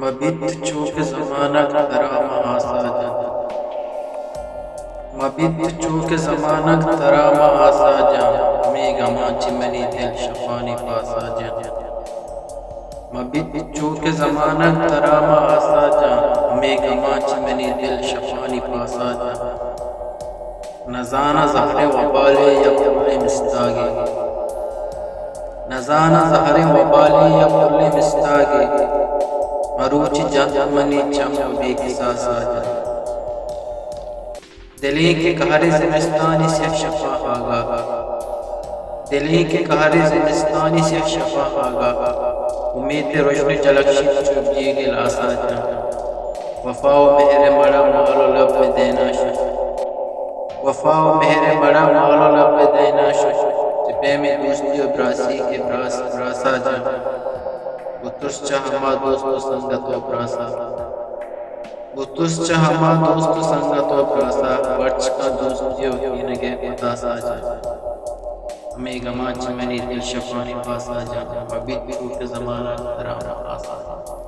مبت چوک زمانہ درام آساجا مبت چوک زمانہ درام آساجا میگا مانچ منی دل شفانی پاساجا مبت چوک زمانہ درام آساجا میگا مانچ منی دل شفانی پاساجا نزانا زہر وبالے یا کل مستاگے نزانا زہر وبالے یا کل مستاگے مروچ جات منی چم بیک ساساجا دلی کے قہر زمستانی سے شفا آگا دلی کے قہر زمستانی سے شفا آگا امید روشن جلکشی چوب جیگل آساجا وفاو مہر مڑا مالو لب دینا شش وفاو مہر مڑا مالو لب دینا شش چپے میں دوستی و براسی کے براسا جا بتس چاہما دوستو سنگتو براسا بتس چاہما دوستو سنگتو براسا برچ کا دوستیو کینگے پتا ساجا ہمیں گمانچ منی دل شفانی پاسا جا مبت چوک زمانہ درام آساجا